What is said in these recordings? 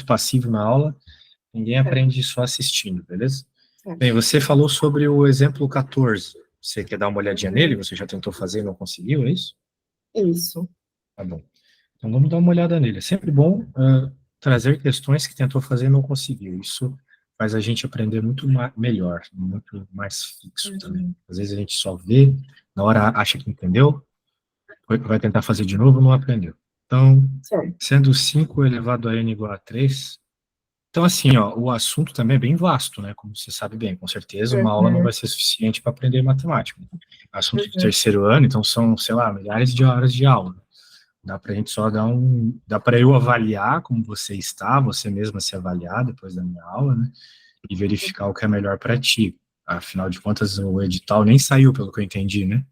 passivo na aula, ninguém aprende só assistindo, beleza? Certo. Bem, você falou sobre o exemplo 14. Você quer dar uma olhadinha nele? Você já tentou fazer e não conseguiu, é isso? Isso. Tá bom. Então vamos dar uma olhada nele. É sempre bom trazer questões que tentou fazer e não conseguiu. Isso faz a gente aprender muito melhor, muito mais fixo também. Às vezes a gente só vê, na hora acha que entendeu, vai tentar fazer de novo, não aprendeu. Então, Certo. sendo 5 elevado a n igual a 3, então assim, ó, o assunto também é bem vasto, né? Como você sabe bem, com certeza uma aula não vai ser suficiente para aprender matemática. Assunto de terceiro ano, então são, sei lá, milhares de horas de aula. Dá para a gente só dar dá para eu avaliar como você está, você mesma se avaliar depois da minha aula, né? E verificar o que é melhor para ti. Afinal de contas, o edital nem saiu, pelo que eu entendi, né?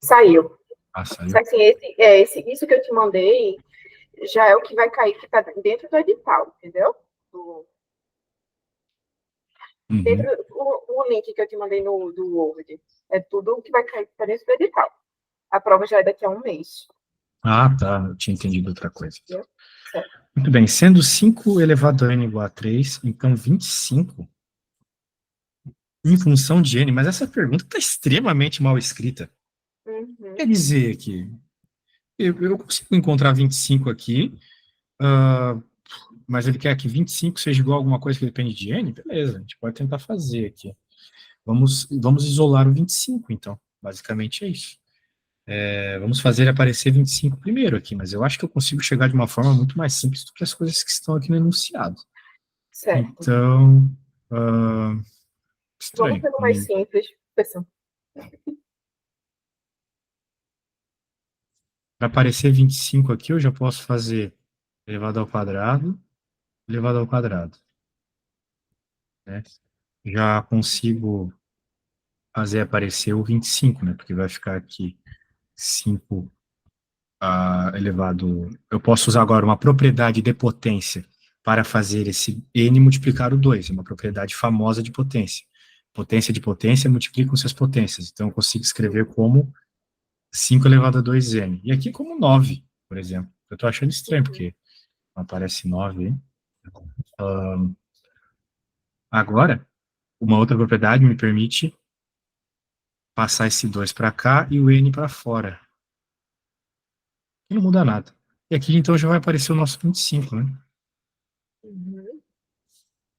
Saiu. Ah, saiu. Assim, isso que eu te mandei já é o que vai cair, que está dentro do edital, entendeu? Dentro, o link que eu te mandei do Word. É tudo o que vai cair para dentro do edital. A prova já é daqui a um mês. Ah, tá. Eu tinha entendido outra coisa. Certo. Muito bem. Sendo 5 elevado a n igual a 3, então 25 em função de n. Mas essa pergunta está extremamente mal escrita. Quer dizer que eu consigo encontrar 25 aqui, mas ele quer que 25 seja igual a alguma coisa que depende de n? Beleza, a gente pode tentar fazer aqui. Vamos isolar o 25, então. Basicamente é isso. Vamos fazer aparecer 25 primeiro aqui, mas eu acho que eu consigo chegar de uma forma muito mais simples do que as coisas que estão aqui no enunciado. Certo. Então, Vamos estranho. pelo mais simples, pessoal. Para aparecer 25 aqui, eu já posso fazer elevado ao quadrado, elevado ao quadrado. Né? Já consigo fazer aparecer o 25, né? Porque vai ficar aqui 5 elevado... Eu posso usar agora uma propriedade de potência para fazer esse n multiplicar o 2, é uma propriedade famosa de potência. Potência de potência multiplicam-se as potências, então eu consigo escrever como 5 elevado a 2n. E aqui como 9, por exemplo. Eu estou achando estranho, porque não aparece 9 aí. Agora, uma outra propriedade me permite passar esse 2 para cá e o n para fora. E não muda nada. E aqui, então, já vai aparecer o nosso 25, né?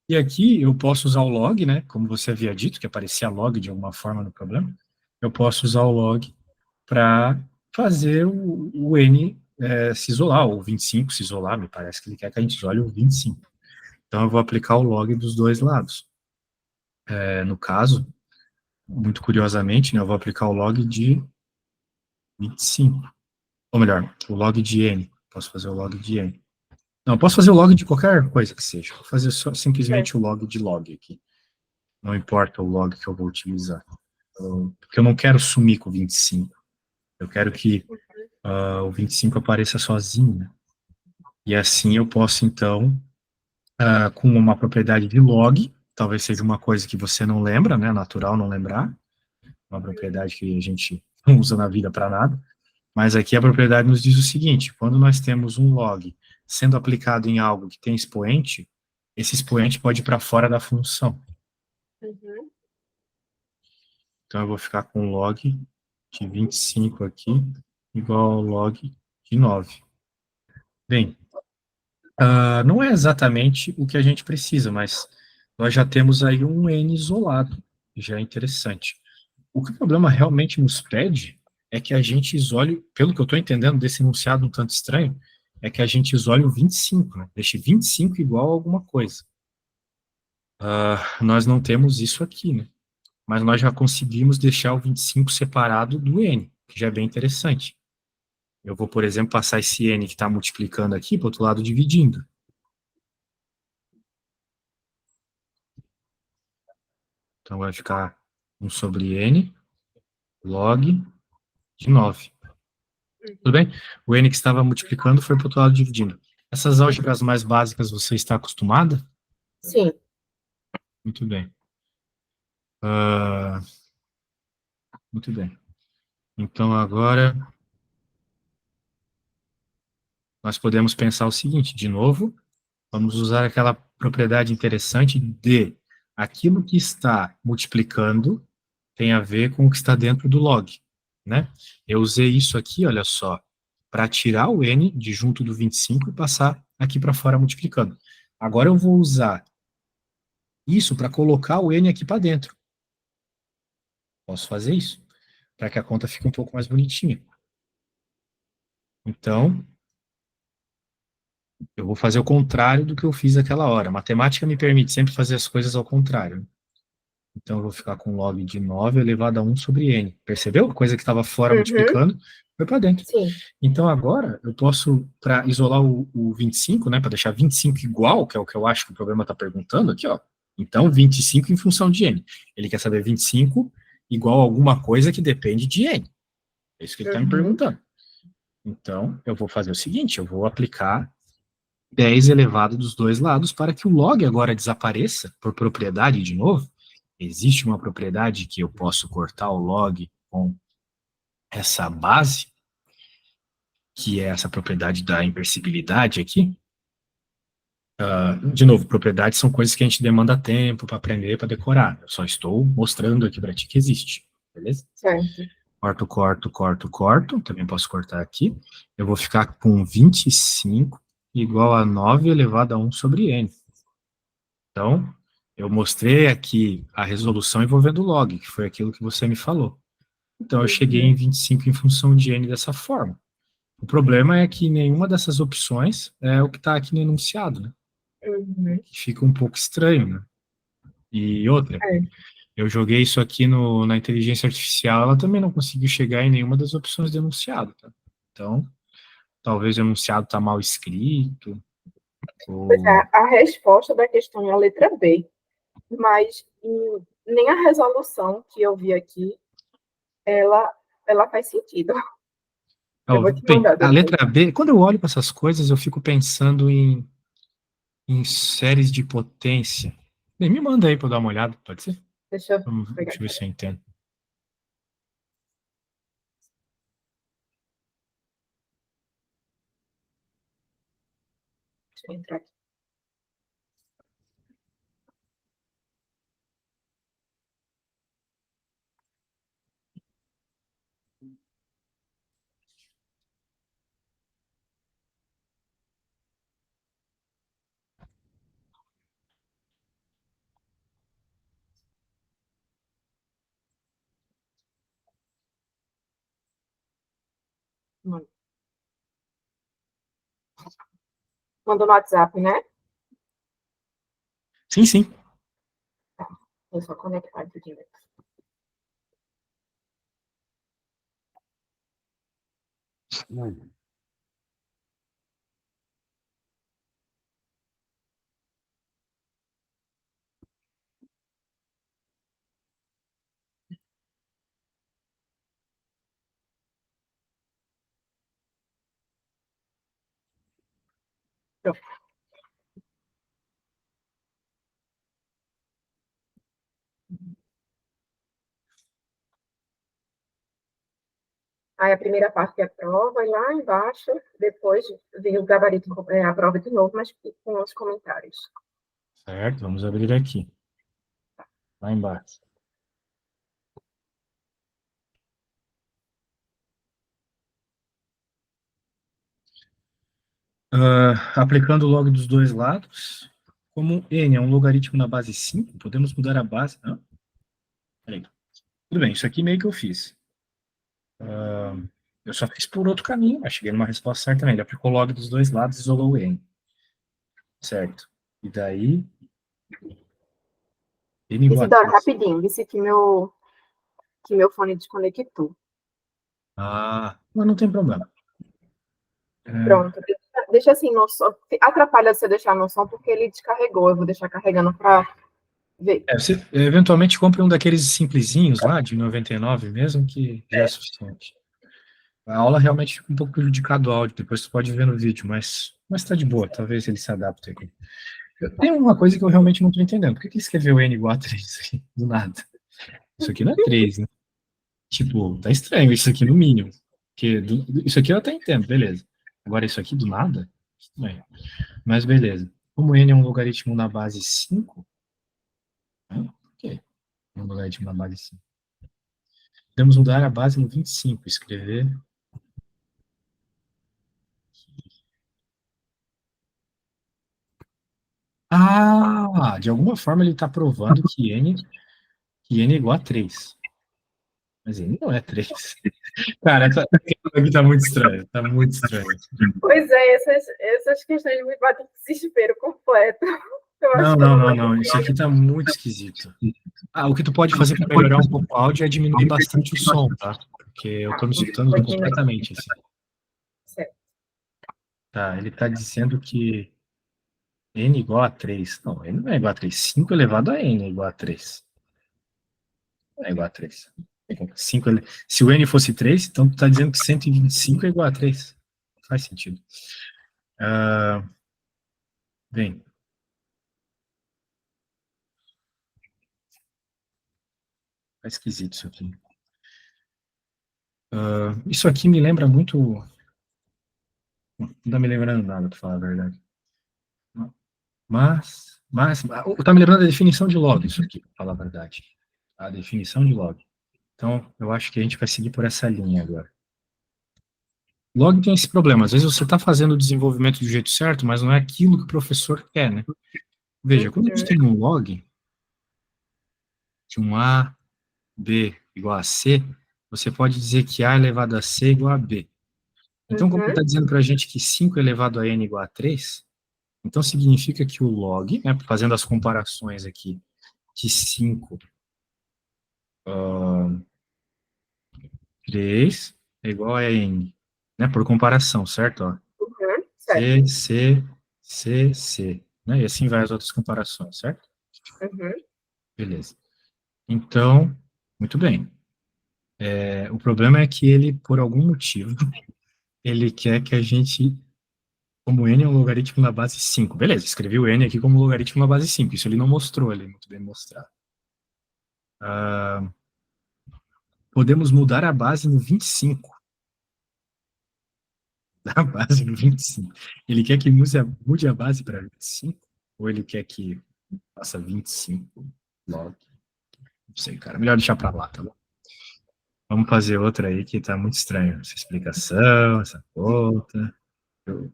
E aqui eu posso usar o log, né? Como você havia dito, que aparecia log de alguma forma no problema. Eu posso usar o log para fazer o n se isolar, ou 25 se isolar. Me parece que ele quer que a gente isole o 25. Então, eu vou aplicar o log dos dois lados. No caso, muito curiosamente, né, eu vou aplicar o log de 25. Ou melhor, o log de n. Posso fazer o log de n. Não, posso fazer o log de qualquer coisa que seja. Vou fazer simplesmente o log de log aqui. Não importa o log que eu vou utilizar. Porque eu não quero sumir com o 25. Eu quero que o 25 apareça sozinho. Né? E assim eu posso, então, com uma propriedade de log, talvez seja uma coisa que você não lembra, né? Natural não lembrar. Uma propriedade que a gente não usa na vida para nada. Mas aqui a propriedade nos diz o seguinte: quando nós temos um log sendo aplicado em algo que tem expoente, esse expoente pode ir para fora da função. Então eu vou ficar com log de 25 aqui, igual ao log de 9. Bem, não é exatamente o que a gente precisa, mas nós já temos aí um n isolado, já é interessante. O que o problema realmente nos pede é que a gente isole, pelo que eu estou entendendo desse enunciado um tanto estranho, é que a gente isole o 25, né? Deixe 25 igual a alguma coisa. Nós não temos isso aqui, né? Mas nós já conseguimos deixar o 25 separado do n, que já é bem interessante. Eu vou, por exemplo, passar esse n que está multiplicando aqui para o outro lado dividindo. Então vai ficar 1 sobre n log de 9. Tudo bem? O n que estava multiplicando foi para o outro lado dividindo. Essas álgebras mais básicas você está acostumada? Sim. Muito bem. Muito bem. Então agora nós podemos pensar o seguinte, de novo, Vamos usar aquela propriedade interessante de aquilo que está multiplicando tem a ver com o que está dentro do log, né? Eu usei isso aqui, olha só, para tirar o n de junto do 25 e passar aqui para fora multiplicando. Agora eu vou usar isso para colocar o n aqui para dentro. Posso fazer isso, para que a conta fique um pouco mais bonitinha. Então, eu vou fazer o contrário do que eu fiz aquela hora. A matemática me permite sempre fazer as coisas ao contrário. Então, eu vou ficar com log de 9 elevado a 1 sobre n. Percebeu? A coisa que estava fora multiplicando foi para dentro. Sim. Então, agora, eu posso, para isolar o 25, né, para deixar 25 igual, que é o que eu acho que o problema está perguntando aqui, ó. Então, 25 em função de n. Ele quer saber 25 igual a alguma coisa que depende de n. É isso que ele está me perguntando. Então, eu vou fazer o seguinte, eu vou aplicar 10 elevado dos dois lados para que o log agora desapareça por propriedade de novo. Existe uma propriedade que eu posso cortar o log com essa base, que é essa propriedade da inversibilidade aqui. De novo, propriedades são coisas que a gente demanda tempo para aprender, para decorar. Eu só estou mostrando aqui para ti que existe, beleza? Certo. Corto, corto, corto, corto. Também posso cortar aqui. Eu vou ficar com 25 igual a 9 elevado a 1 sobre n. Então, eu mostrei aqui a resolução envolvendo o log, que foi aquilo que você me falou. Então, eu cheguei em 25 em função de n dessa forma. O problema é que nenhuma dessas opções é o que está aqui no enunciado, né? Fica um pouco estranho, né? E outra, eu joguei isso aqui na inteligência artificial, ela também não conseguiu chegar em nenhuma das opções do enunciado, tá? Então, talvez o enunciado está mal escrito. Pois é, a resposta da questão é a letra B, mas nem a resolução que eu vi aqui, ela faz sentido. Eu vou te Bem, mandar a depois. letra B, quando eu olho para essas coisas, eu fico pensando em séries de potência. Bem, me manda aí para eu dar uma olhada, pode ser? Deixa eu Deixa eu ver se eu entendo. entrar aqui. Mandou no WhatsApp, né? Sim, sim. Eu só conectar aqui direto. Pronto. Aí a primeira parte é a prova, e lá embaixo, depois vem o gabarito, a prova de novo, mas com os comentários. Certo, vamos abrir aqui. Lá embaixo. Aplicando o log dos dois lados, como n é um logaritmo na base 5, podemos mudar a base. Não? Peraí. Tudo bem, isso aqui meio que eu fiz. Eu só fiz por outro caminho, mas cheguei numa resposta certa também. Ele aplicou o log dos dois lados e isolou o n. Certo. E daí. N igual a Isidoro, 3. rapidinho, disse que meu fone desconectou. Mas não tem problema. Pronto, deixa assim no som. Atrapalha você deixar no som porque ele descarregou. Eu vou deixar carregando para ver. Você eventualmente compre um daqueles simplesinhos lá, de 99 mesmo, que já é suficiente. A aula realmente fica um pouco prejudicado o áudio, depois você pode ver no vídeo, mas tá de boa, talvez ele se adapte aqui. Tem uma coisa que eu realmente não estou entendendo. Por que ele escreveu n igual a 3 aqui, do nada? Isso aqui não é 3, né? Tipo, tá estranho isso aqui no mínimo. Porque isso aqui eu até entendo, beleza. Agora isso aqui do nada? Estranho. Mas beleza. como n é um logaritmo na base 5, né? Por quê? Um logaritmo na base 5. Podemos mudar a base no 25, escrever. Ah, de alguma forma ele está provando que n é igual a 3. Mas n não é 3. Cara, essa aqui tá muito estranho. Tá muito estranho. Pois é, essas questões me batem com desespero completo. Eu acho que eu não vou Não. Isso aqui tá muito esquisito. O que tu pode fazer para melhorar um pouco o áudio é diminuir bastante o som, tá? Porque eu tô me escutando completamente, assim. Certo. Tá, ele tá dizendo que n igual a 3. Não, n não é igual a 3. 5 elevado a n é igual a 3. Não é igual a 3. 5, se o n fosse 3, então tu tá dizendo que 125 é igual a 3. Não faz sentido. Bem. Tá esquisito isso aqui. Isso aqui me lembra muito... Não tá me lembrando nada, pra falar a verdade. Mas tá me lembrando da definição de log, isso aqui, pra falar a verdade. A definição de log. Então, eu acho que a gente vai seguir por essa linha agora. Log tem esse problema. Às vezes você está fazendo o desenvolvimento do jeito certo, mas não é aquilo que o professor quer, né? Veja, quando a gente tem um log de um A, B igual a C, você pode dizer que A elevado a C é igual a B. Então, como ele está dizendo para a gente que 5 elevado a N igual a 3, então significa que o log, né, fazendo as comparações aqui, de 5, 3 é igual a N, né, por comparação, certo? Ó. Certo. C, né, e assim vai as outras comparações, certo? Uhum. Beleza. Então, muito bem. O problema é que ele, por algum motivo, ele quer que a gente, como n é um logaritmo na base 5. Beleza, escrevi o n aqui como logaritmo na base 5. Isso ele não mostrou, ele é muito bem mostrado. Podemos mudar a base no 25. A base no 25. Ele quer que mude a base para 25? Ou ele quer que faça 25 logo? Não sei, cara. Melhor deixar para lá, tá bom? Vamos fazer outra aí que tá muito estranho. Essa explicação, essa conta. Eu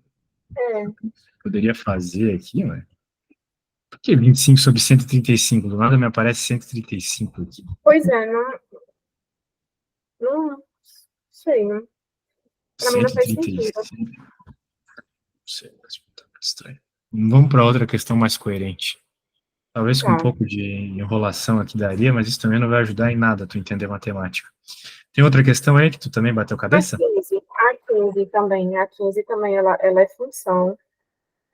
poderia fazer aqui, mas... Por que 25 sobre 135? Do nada me aparece 135 aqui. Pois é, não sei, né? Para mim não faz sentido. 135. Não sei, mas tá muito estranho. Vamos para outra questão mais coerente. Talvez com um Tá. pouco de enrolação aqui daria, mas isso também não vai ajudar em nada tu entender matemática. Tem outra questão aí que tu também bateu cabeça? A 15 também. A 15 também, ela é função.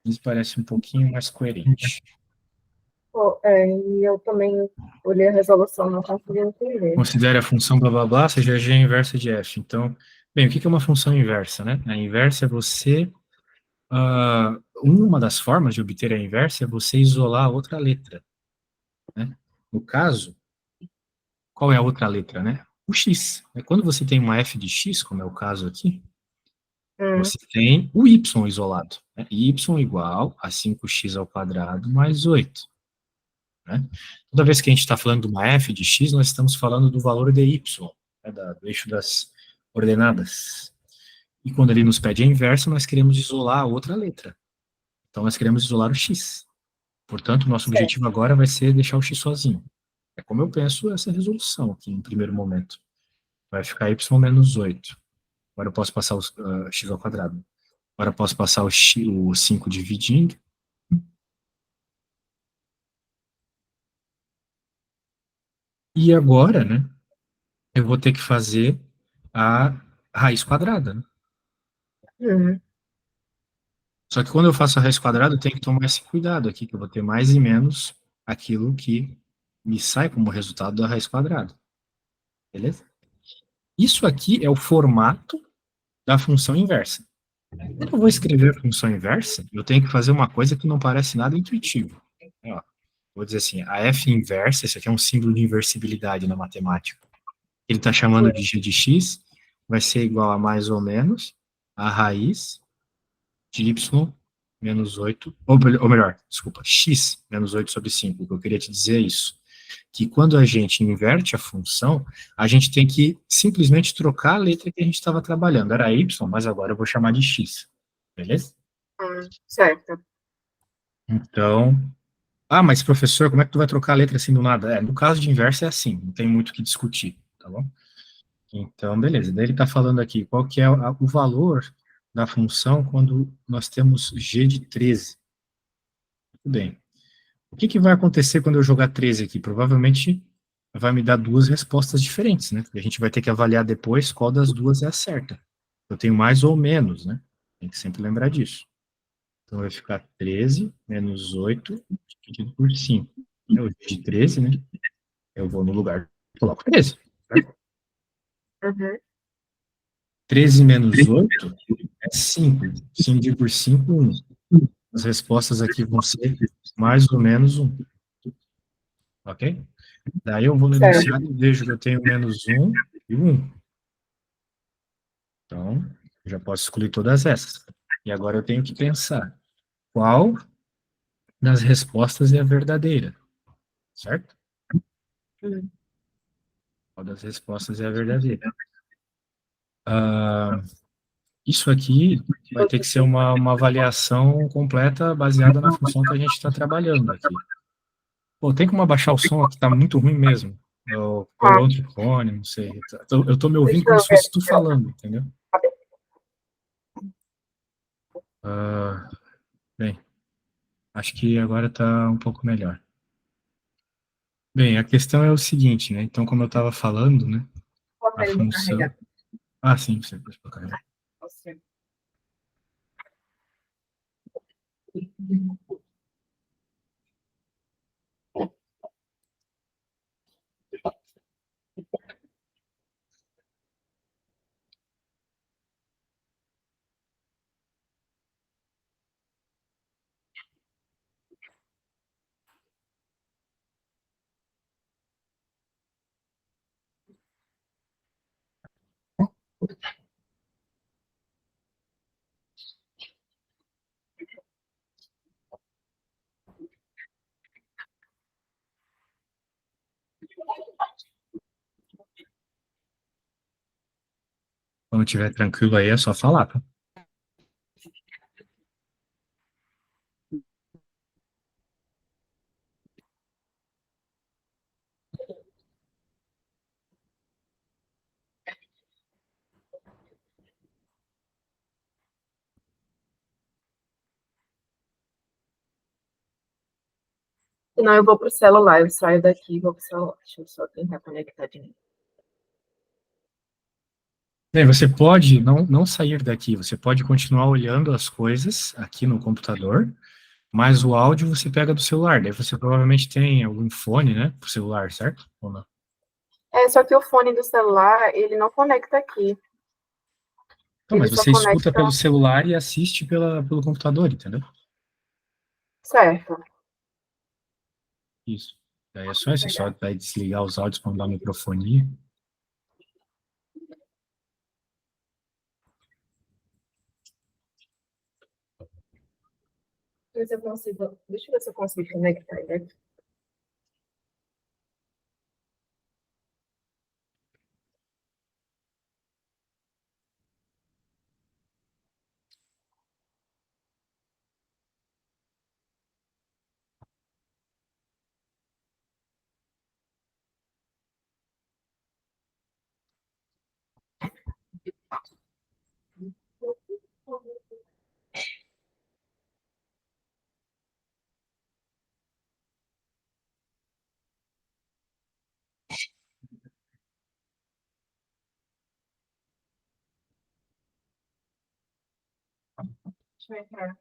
Isso parece um pouquinho mais coerente. E eu também olhei a resolução, não consegui entender. Considere a função blá blá blá seja g inversa de f. Então, bem, o que é uma função inversa, né? A inversa é você... uma das formas de obter a inversa é você isolar a outra letra, né? No caso, qual é a outra letra, né? O x. Quando você tem uma f de x, como é o caso aqui, você tem o y isolado. Né? Y igual a 5x ao quadrado mais 8. Né? Toda vez que a gente está falando de uma f de x, nós estamos falando do valor de y, né? Do eixo das ordenadas. E quando ele nos pede a inversa, nós queremos isolar a outra letra. Então, nós queremos isolar o x. Portanto, o nosso objetivo agora vai ser deixar o x sozinho. É como eu penso essa resolução aqui, em primeiro momento. Vai ficar y menos 8. Agora eu posso passar o x ao quadrado. Agora eu posso passar o 5 dividindo. E agora, né, eu vou ter que fazer a raiz quadrada. Né? Só que quando eu faço a raiz quadrada, eu tenho que tomar esse cuidado aqui, que eu vou ter mais e menos aquilo que me sai como resultado da raiz quadrada. Beleza? Isso aqui é o formato da função inversa. Quando eu vou escrever a função inversa, eu tenho que fazer uma coisa que não parece nada intuitivo. Ó, vou dizer assim, a f inversa, esse aqui é um símbolo de inversibilidade na matemática. Ele está chamando de g de x, vai ser igual a mais ou menos a raiz de y menos 8, ou melhor, desculpa, x menos 8 sobre 5. O que eu queria te dizer é isso, que quando a gente inverte a função, a gente tem que simplesmente trocar a letra que a gente estava trabalhando. Era y, mas agora eu vou chamar de x, beleza? Certo. Então, mas professor, como é que tu vai trocar a letra assim do nada? No caso de inverso é assim, não tem muito o que discutir, tá bom? Então, beleza. Daí ele está falando aqui, qual que é o valor da função quando nós temos g de 13. Tudo bem. O que vai acontecer quando eu jogar 13 aqui? Provavelmente vai me dar duas respostas diferentes, né? E a gente vai ter que avaliar depois qual das duas é a certa. Eu tenho mais ou menos, né? Tem que sempre lembrar disso. Então vai ficar 13 menos 8 dividido por 5. É o g de 13, né? Eu vou no lugar, coloco 13. Certo? Uhum. 13 menos 8 é 5. 5 dividido por 5, 1. As respostas aqui vão ser mais ou menos 1. Ok? Daí eu vou no Certo. enunciado e vejo que eu tenho menos 1 e 1. Então, eu já posso excluir todas essas. E agora eu tenho que pensar qual das respostas é a verdadeira, certo? Qual das respostas é a verdadeira? Isso aqui vai ter que ser uma avaliação completa baseada na função que a gente está trabalhando aqui. Pô, tem como abaixar o som aqui, tá muito ruim mesmo. Põe outro fone, não sei. Eu tô me ouvindo Deixa como eu se ver fosse tu falando, entendeu? Bem, acho que agora tá um pouco melhor. Bem, a questão é o seguinte, né? Então, como eu estava falando, né? A ele função. carregar. Sim, você pode carregar. Quando estiver tranquilo aí, é só falar, tá? Senão eu vou pro celular, eu saio daqui e vou pro celular. Deixa eu só tentar conectar de novo. Bem, você pode não sair daqui, você pode continuar olhando as coisas aqui no computador, mas o áudio você pega do celular. Daí você provavelmente tem algum fone, né? Pro celular, certo? Ou não? Só que o fone do celular, ele não conecta aqui. Então, Ele mas só você escuta pelo conecta. celular e assiste pelo computador, entendeu? Certo. Isso. Daí é só isso, só vai desligar os áudios quando dá microfonia. Deixa eu ver se eu consigo conectar ele aqui. Deixa eu entrar.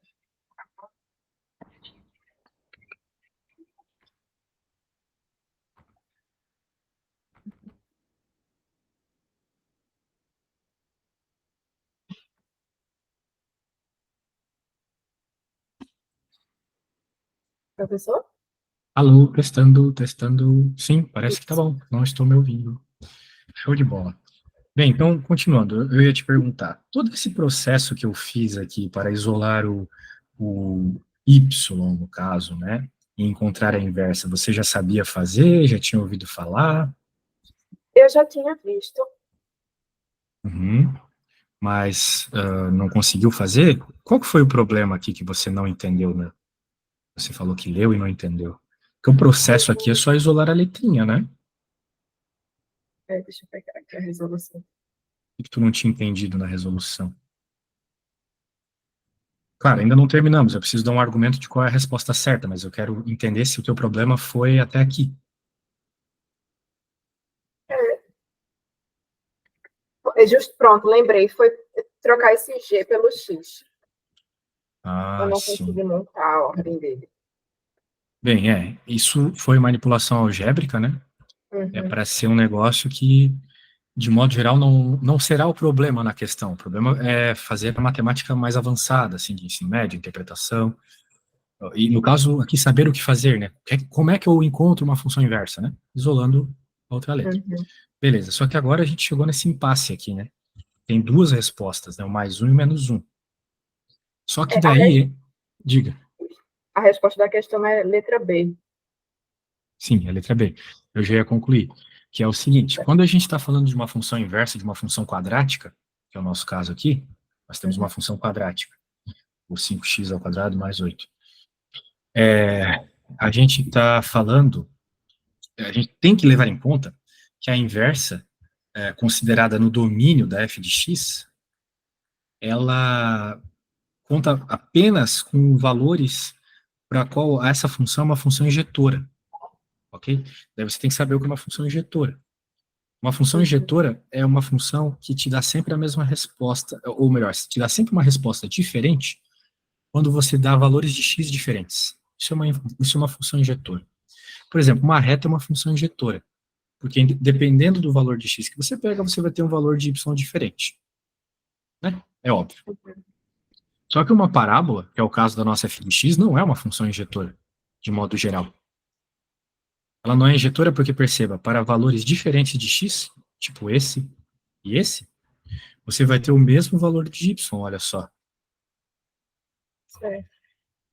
Professor? Alô, testando, testando. Sim, parece que tá bom. Não estou me ouvindo. Show de bola. Bem, então, continuando, eu ia te perguntar, todo esse processo que eu fiz aqui para isolar o o y, no caso, né? E encontrar a inversa, você já sabia fazer? Já tinha ouvido falar? Eu já tinha visto. Uhum. Mas não conseguiu fazer? Qual que foi o problema aqui que você não entendeu, né? Você falou que leu e não entendeu. Porque o processo aqui é só isolar a letrinha, né? Deixa eu pegar aqui a resolução. O que tu não tinha entendido na resolução? Claro, ainda não terminamos. Eu preciso dar um argumento de qual é a resposta certa, mas eu quero entender se o teu problema foi até aqui. Justo, pronto, lembrei. Foi trocar esse G pelo X. Eu Ah, não sim. consegui montar a ordem dele. Bem, isso foi manipulação algébrica, né? É Uhum, para ser um negócio que, de modo geral, não será o problema na questão. O problema é fazer a matemática mais avançada, assim, de ensino médio, interpretação. E, no caso, aqui, saber o que fazer, né? Como é que eu encontro uma função inversa, né? Isolando a outra letra. uhum. Beleza, só que agora a gente chegou nesse impasse aqui, né? Tem duas respostas, né? O mais um e o menos um. Só que A, daí, diga, a resposta da questão é letra B. sim, a letra B. Eu já ia concluir, que é o seguinte, quando a gente está falando de uma função inversa, de uma função quadrática, que é o nosso caso aqui, nós temos uma Uhum, função quadrática, o 5x ao quadrado mais 8. A gente está falando, a gente tem que levar em conta que a inversa, considerada no domínio da f de x, ela conta apenas com valores para qual essa função é uma função injetora, ok? Daí você tem que saber o que é uma função injetora. Uma função uhum, injetora é uma função que te dá sempre a mesma resposta, ou melhor, te dá sempre uma resposta diferente quando você dá valores de x diferentes. Isso é uma função injetora. Por exemplo, uma reta é uma função injetora, porque dependendo do valor de x que você pega, você vai ter um valor de y diferente, né? É óbvio. uhum. Só que uma parábola, que é o caso da nossa f de x, não é uma função injetora, de modo geral. Ela não é injetora porque, perceba, para valores diferentes de x, tipo esse e esse, você vai ter o mesmo valor de y, olha só. Certo.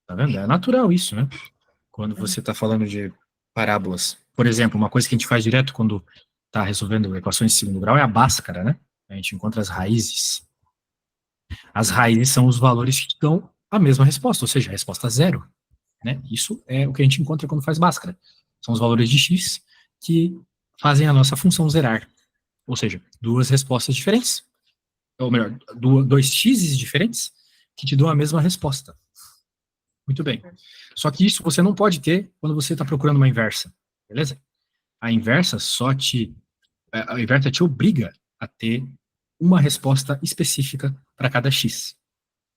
Tá vendo? É natural isso, né? Quando Uhum. você está falando de parábolas. Por exemplo, uma coisa que a gente faz direto quando está resolvendo equações de segundo grau é a Bhaskara, né? A gente encontra as raízes. As raízes são os valores que dão a mesma resposta, ou seja, a resposta zero. Né? Isso é o que a gente encontra quando faz Bhaskara. São os valores de x que fazem a nossa função zerar. Ou seja, duas respostas diferentes. Ou melhor, dois x's diferentes que te dão a mesma resposta. Muito bem. Só que isso você não pode ter quando você está procurando uma inversa, beleza? A inversa a inversa te obriga a ter uma resposta específica para cada x,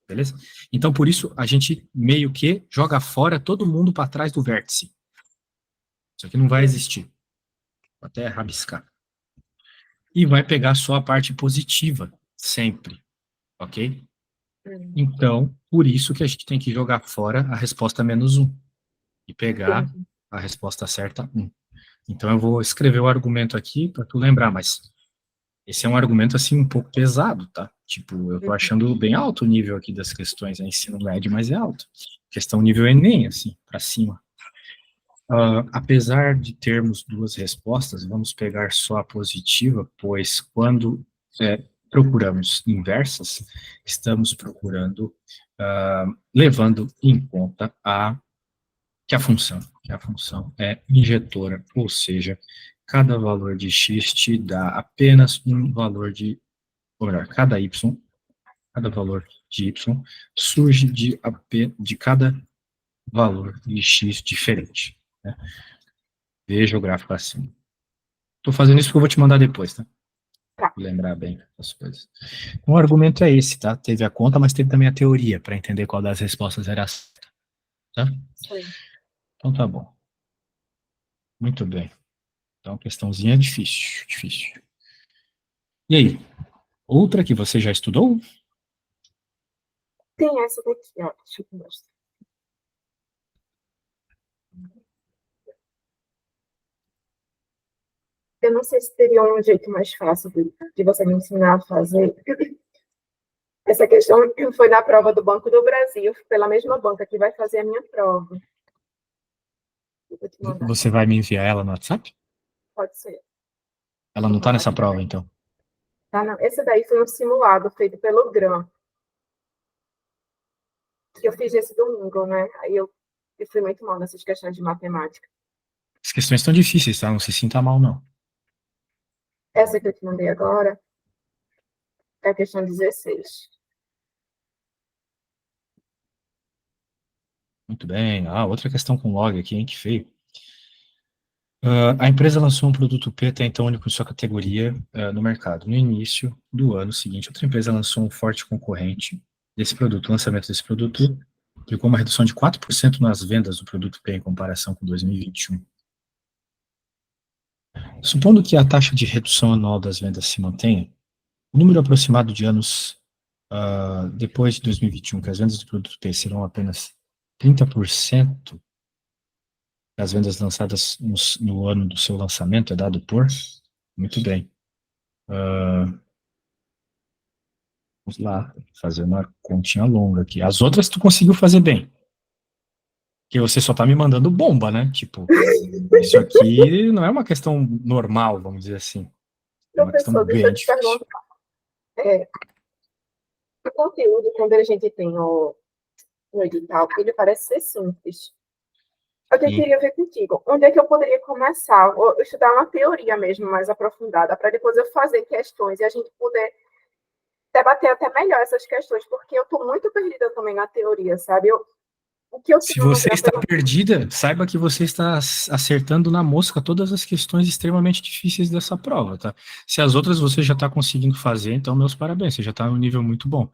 beleza? Então, por isso, a gente meio que joga fora todo mundo para trás do vértice. Isso aqui não vai existir. Vou até rabiscar. E vai pegar só a parte positiva, sempre, ok? Uhum. Então, por isso que a gente tem que jogar fora a resposta menos um e pegar Entendi. a resposta certa, um. Então eu vou escrever o argumento aqui para tu lembrar, mas esse é um argumento assim um pouco pesado, tá? Tipo, eu tô Uhum. achando bem alto o nível aqui das questões, é ensino médio, mas é alto. Questão nível Enem, assim, para cima. Apesar de termos duas respostas, vamos pegar só a positiva, pois quando procuramos inversas, estamos procurando, levando em conta que a função é injetora, ou seja, cada valor de x te dá apenas um valor ou melhor, cada valor de y surge de cada valor de x diferente. Né? Veja o gráfico acima. Estou fazendo isso porque eu vou te mandar depois, tá? Tá. Lembrar bem das coisas. O argumento é esse, tá? Teve a conta, mas teve também a teoria, para entender qual das respostas era a certa, tá? Sim. Então tá bom. Muito bem. Então, questãozinha difícil, difícil. E aí, outra que você já estudou? Tem essa daqui, ó. Deixa eu mostrar. Eu não sei se teria um jeito mais fácil de você me ensinar a fazer Essa questão foi na prova do Banco do Brasil, pela mesma banca que vai fazer a minha prova. Eu vou te mandar. Você vai me enviar ela no WhatsApp? Pode ser. Ela não está nessa prova, então. Tá, não. Esse daí foi um simulado feito pelo GRAM, que eu fiz esse domingo, né? Aí eu fui muito mal nessas questões de matemática. As questões estão difíceis, tá? Não se sinta mal, não. Essa que eu te mandei agora é a questão 16. Muito bem. Ah, outra questão com log aqui, hein? Que feio. A empresa lançou um produto P até então único em sua categoria no mercado. No início do ano seguinte, outra empresa lançou um forte concorrente desse produto. O lançamento desse produto implicou uma redução de 4% nas vendas do produto P em comparação com 2021. Supondo que a taxa de redução anual das vendas se mantenha, o número aproximado de anos depois de 2021, que as vendas do produto P serão apenas 30% das vendas lançadas no ano do seu lançamento, é dado por? Muito bem. Vamos lá, fazer uma continha longa aqui. As outras tu conseguiu fazer bem. Porque você só tá me mandando bomba, né? Tipo, isso aqui não é uma questão normal, vamos dizer assim. É uma questão Professor, deixa bem eu te difícil. perguntar. O conteúdo, quando a gente tem no edital, ele parece ser simples. Eu queria ver contigo, onde é que eu poderia começar? Ou estudar uma teoria mesmo mais aprofundada, para depois eu fazer questões e a gente poder debater até melhor essas questões, porque eu estou muito perdida também na teoria, sabe? O que eu Se tinha no você Gran está perdida, saiba que você está acertando na mosca todas as questões extremamente difíceis dessa prova, tá? Se as outras você já está conseguindo fazer, então meus parabéns, você já está num nível muito bom.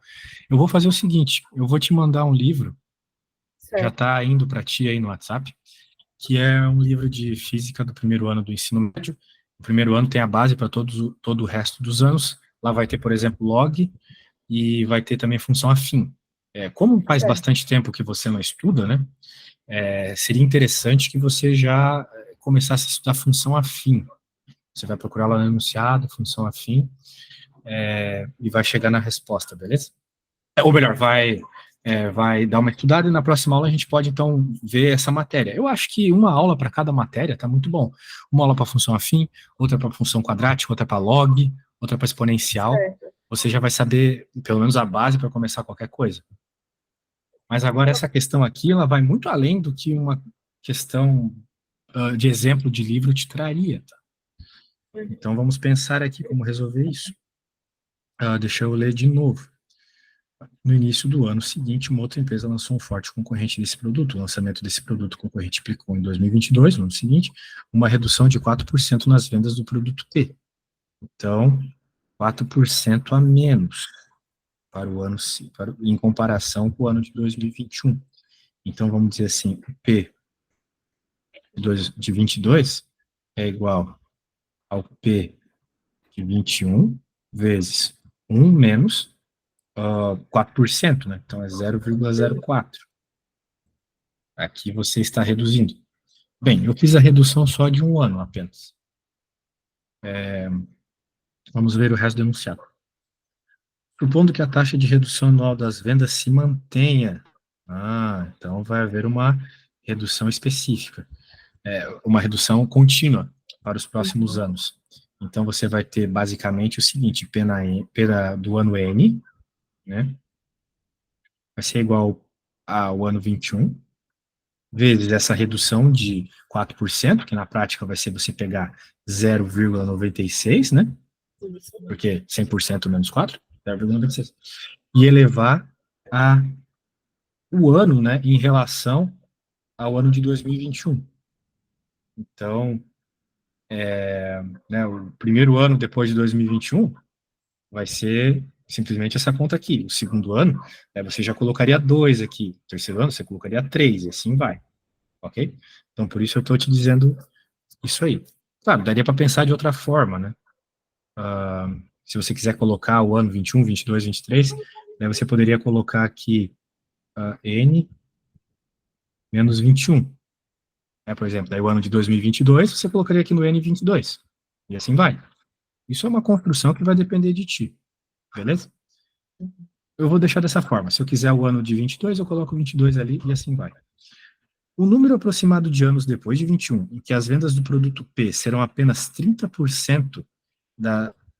Eu vou fazer o seguinte, eu vou te mandar um livro, já certo. está indo para ti aí no WhatsApp, que é um livro de física do primeiro ano do ensino médio. O primeiro ano tem a base para todo o resto dos anos. Lá vai ter, por exemplo, log e vai ter também função afim. Como faz Certo. bastante tempo que você não estuda, né? Seria interessante que você já começasse a estudar função afim. Você vai procurar lá no enunciado, função afim, e vai chegar na resposta, beleza? Ou melhor, vai dar uma estudada e na próxima aula a gente pode, então, ver essa matéria. Eu acho que uma aula para cada matéria está muito bom. Uma aula para função afim, outra para função quadrática, outra para log, outra para exponencial. Certo. Você já vai saber, pelo menos, a base para começar qualquer coisa. Mas agora essa questão aqui, ela vai muito além do que uma questão de exemplo de livro te traria. Tá? Então, vamos pensar aqui como resolver isso. Deixa eu ler de novo. No início do ano seguinte, uma outra empresa lançou um forte concorrente desse produto. O lançamento desse produto concorrente implicou em 2022, no ano seguinte, uma redução de 4% nas vendas do produto P. Então, 4% a menos para o ano, em comparação com o ano de 2021. Então, vamos dizer assim, o P de 22 é igual ao P de 21 vezes 1 menos 4%, né? Então, é 0,04. Aqui você está reduzindo. Bem, eu fiz a redução só de um ano apenas. Vamos ver o resto do enunciado. Supondo que a taxa de redução anual das vendas se mantenha. Então vai haver uma redução específica. Uma redução contínua para os próximos anos. Então você vai ter basicamente o seguinte, P do ano N, né? Vai ser igual ao ano 21, vezes essa redução de 4%, que na prática vai ser você pegar 0,96, né? Porque 100% menos 4, 0,96. E elevar o ano, né, em relação ao ano de 2021. Então, né, o primeiro ano depois de 2021 vai ser simplesmente essa conta aqui. O segundo ano, você já colocaria 2 aqui. O terceiro ano, você colocaria 3, e assim vai. Ok? Então, por isso eu estou te dizendo isso aí. Claro, daria para pensar de outra forma, né? Se você quiser colocar o ano 21, 22, 23, né, você poderia colocar aqui N menos 21. Né, por exemplo, daí o ano de 2022, você colocaria aqui no N 22. E assim vai. Isso é uma construção que vai depender de ti. Beleza? eu vou deixar dessa forma. Se eu quiser o ano de 22, eu coloco 22 ali e assim vai. O número aproximado de anos depois de 21, em que as vendas do produto P serão apenas 30%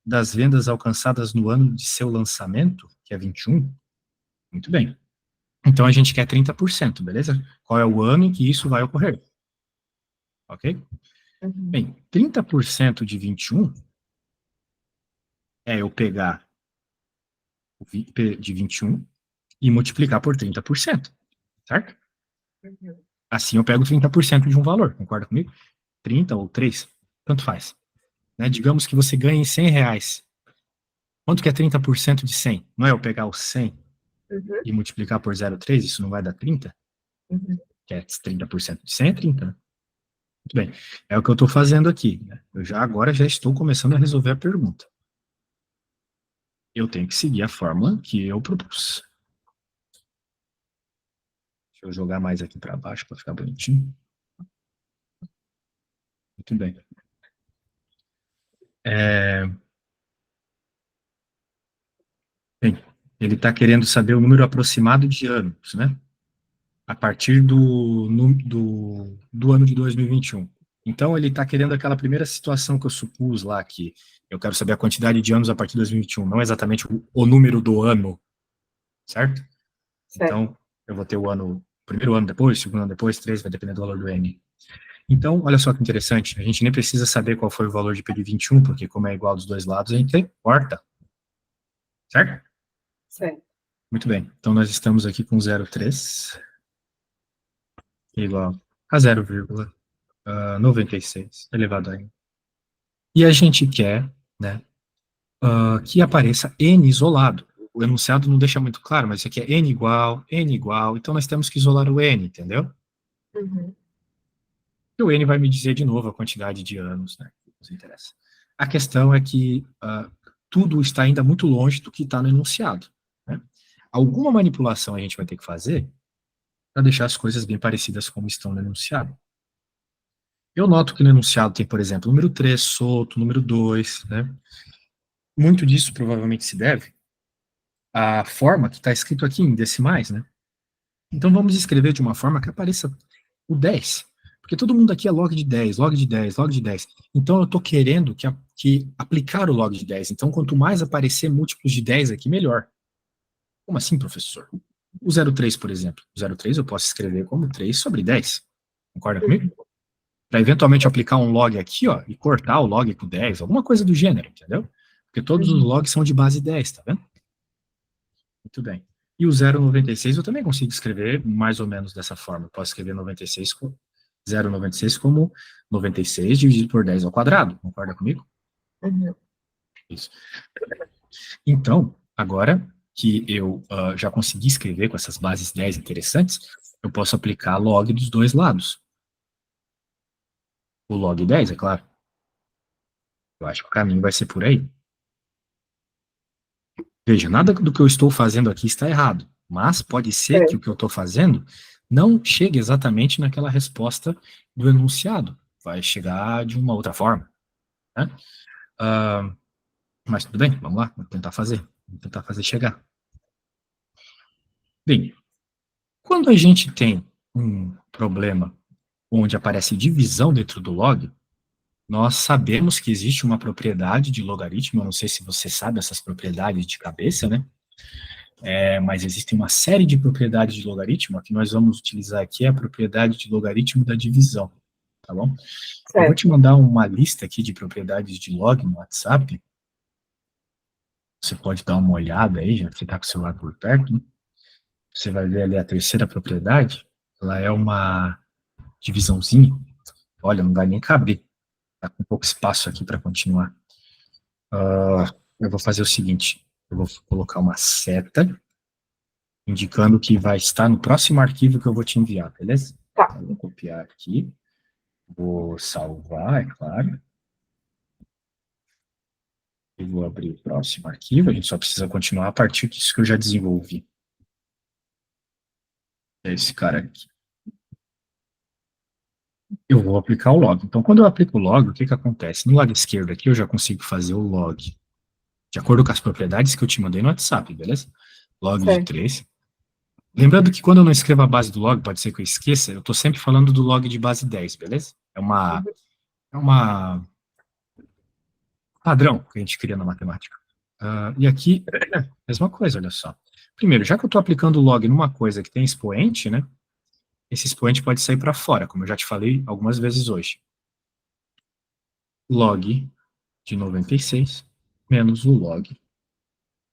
das vendas alcançadas no ano de seu lançamento, que é 21, muito bem. Então a gente quer 30%, beleza? Qual é o ano em que isso vai ocorrer? Ok? Uhum. Bem, 30% de 21 é eu pegar o P de 21 e multiplicar por 30%, certo? Uhum. Assim eu pego 30% de um valor, concorda comigo? 30 ou 3, tanto faz. Né? Digamos que você ganhe R$ 100. Quanto que é 30% de 100? Não é eu pegar o 100 Uhum. e multiplicar por 0,3, isso não vai dar 30? Uhum. Que é 30% de 100 é 30, né? Muito bem. É o que eu estou fazendo aqui. Né? Eu agora já estou começando a resolver a pergunta. Eu tenho que seguir a fórmula que eu propus. Deixa eu jogar mais aqui para baixo para ficar bonitinho. Muito bem. Bem, ele está querendo saber o número aproximado de anos, né? A partir do ano de 2021. Então, ele está querendo aquela primeira situação que eu supus lá, que eu quero saber a quantidade de anos a partir de 2021, não exatamente o número do ano, certo? Certo. Então, eu vou ter o ano, primeiro ano depois, segundo ano depois, três, vai depender do valor do N. Então, olha só que interessante, a gente nem precisa saber qual foi o valor de P de 21, porque como é igual dos dois lados, a gente corta, certo? Certo. Muito bem, então nós estamos aqui com 0,3 igual a 0,96 elevado a n. E a gente quer, né, que apareça n isolado. O enunciado não deixa muito claro, mas isso aqui é n igual, então nós temos que isolar o n, entendeu? Uhum. E o n vai me dizer de novo a quantidade de anos, né, que nos interessa. A questão é que tudo está ainda muito longe do que está no enunciado, né? Alguma manipulação a gente vai ter que fazer para deixar as coisas bem parecidas como estão no enunciado. Eu noto que no enunciado tem, por exemplo, número 3 solto, número 2, né? Muito disso provavelmente se deve à forma que está escrito aqui em decimais, né? Então vamos escrever de uma forma que apareça o 10. Porque todo mundo aqui é log de 10, log de 10, log de 10. Então eu estou querendo que aplicar o log de 10. Então quanto mais aparecer múltiplos de 10 aqui, melhor. Como assim, professor? O 0,3, por exemplo. O 0,3 eu posso escrever como 3 sobre 10. Concorda comigo? Para eventualmente aplicar um log aqui, ó, e cortar o log com 10, alguma coisa do gênero, entendeu? Porque todos os Uhum. logs são de base 10, tá vendo? Muito bem. E o 0,96 eu também consigo escrever mais ou menos dessa forma. Eu posso escrever 96 com 0,96 como 96 dividido por 10 ao quadrado. Concorda comigo? Uhum. Isso. Então, agora que eu já consegui escrever com essas bases 10 interessantes, eu posso aplicar log dos dois lados. O log 10, é claro. Eu acho que o caminho vai ser por aí. Veja, nada do que eu estou fazendo aqui está errado, mas pode ser que o Certo. que eu estou fazendo não chegue exatamente naquela resposta do enunciado. Vai chegar de uma outra forma, né? Mas tudo bem, vamos lá, vamos tentar fazer chegar. Bem, quando a gente tem um problema onde aparece divisão dentro do log, nós sabemos que existe uma propriedade de logaritmo, eu não sei se você sabe essas propriedades de cabeça, né? Mas existem uma série de propriedades de logaritmo, a que nós vamos utilizar aqui é a propriedade de logaritmo da divisão, tá bom? Eu vou te Certo. mandar uma lista aqui de propriedades de log no WhatsApp, você pode dar uma olhada aí, já que você está com o celular por perto, né? Você vai ver ali a terceira propriedade, ela é uma divisãozinha, olha, não vai nem caber, tá com pouco espaço aqui para continuar. Eu vou fazer o seguinte, eu vou colocar uma seta, indicando que vai estar no próximo arquivo que eu vou te enviar, beleza? Tá. Então, eu vou copiar aqui, vou salvar, é claro, e vou abrir o próximo arquivo, a gente só precisa continuar a partir disso que eu já desenvolvi. É esse cara aqui. Eu vou aplicar o log. Então, quando eu aplico o log, o que que acontece? No lado esquerdo aqui, eu já consigo fazer o log, de acordo com as propriedades que eu te mandei no WhatsApp, beleza? log de Certo. 3. Lembrando que quando eu não escrevo a base do log, pode ser que eu esqueça, eu estou sempre falando do log de base 10, beleza? É uma padrão que a gente cria na matemática. E aqui, mesma coisa, olha só. Primeiro, já que eu estou aplicando o log numa coisa que tem expoente, né? Esse expoente pode sair para fora, como eu já te falei algumas vezes hoje. Log de 96 menos o log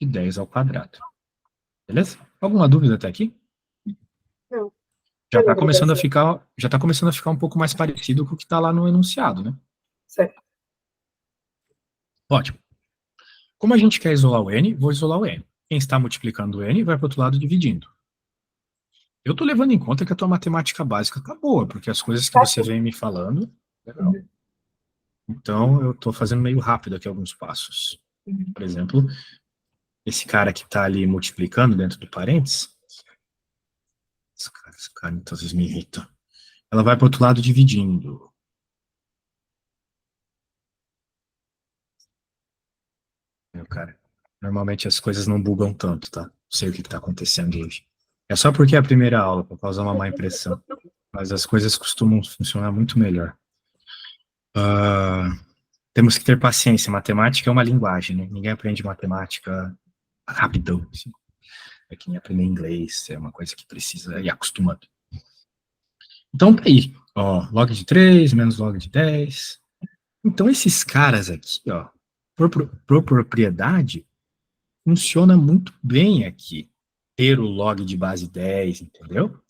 de 10 ao quadrado. Beleza? Alguma dúvida até aqui? Não. Já está Beleza, começando a professor. ficar um pouco mais parecido com o que está lá no enunciado, né? Certo. Ótimo. Como a gente quer isolar o n, vou isolar o n. Quem está multiplicando o n vai para o outro lado dividindo. Eu estou levando em conta que a tua matemática básica está boa, porque as coisas que Tá você sim. vem me falando, legal. Uhum. Então, eu estou fazendo meio rápido aqui alguns passos. Uhum. Por exemplo, esse cara que está ali multiplicando dentro do parênteses, esse cara então, vocês me irritam. Ela vai para o outro lado dividindo. Meu cara, normalmente as coisas não bugam tanto, tá? Não sei o que está acontecendo hoje. É só porque é a primeira aula, para causar uma má impressão. Mas as coisas costumam funcionar muito melhor. Temos que ter paciência. Matemática é uma linguagem, né? Ninguém aprende matemática rapidão. Assim. É que nem aprender inglês, é uma coisa que precisa ir acostumando. Então, tá aí. Ó, log de 3 menos log de 10. Então, esses caras aqui, ó, por propriedade, funciona muito bem aqui. Ter o log de base 10, entendeu?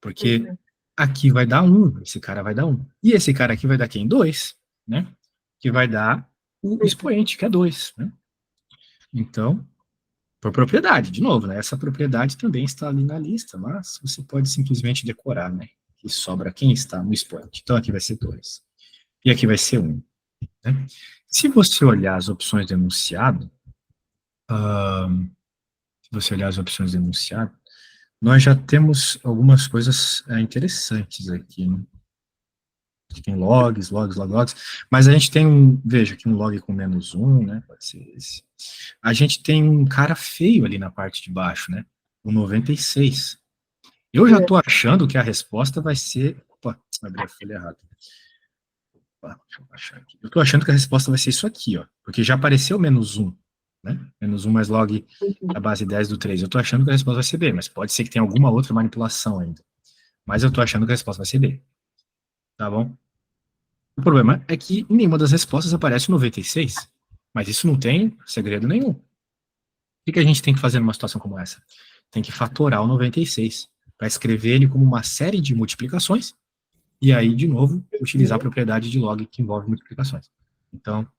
Porque Uhum. aqui vai dar 1, esse cara vai dar 1. E esse cara aqui vai dar quem? 2, né? Que vai dar o Uhum. expoente, que é 2, né? Então, por propriedade, de novo, né? Essa propriedade também está ali na lista, mas você pode simplesmente decorar, né? Que sobra quem está no expoente. Então, aqui vai ser 2. E aqui vai ser 1. Né? Se você olhar as opções do enunciado, nós já temos algumas coisas interessantes aqui, né? Tem logs, mas a gente tem veja, aqui um log com -1, né, pode ser esse. A gente tem um cara feio ali na parte de baixo, né, o 96. Eu já É. estou achando que a resposta vai ser, opa, abri a folha errada. Opa, deixa eu baixar aqui. Eu estou achando que a resposta vai ser isso aqui, ó, porque já apareceu -1, né, -1 mais log da Uhum. base 10 do 3. Eu estou achando que a resposta vai ser B, mas pode ser que tenha alguma outra manipulação ainda. Mas eu estou achando que a resposta vai ser B, tá bom? O problema é que em nenhuma das respostas aparece o 96, mas isso não tem segredo nenhum. O que a gente tem que fazer numa situação como essa? Tem que fatorar o 96, para escrever ele como uma série de multiplicações, e aí, de novo, utilizar a Uhum. propriedade de log que envolve multiplicações. Então,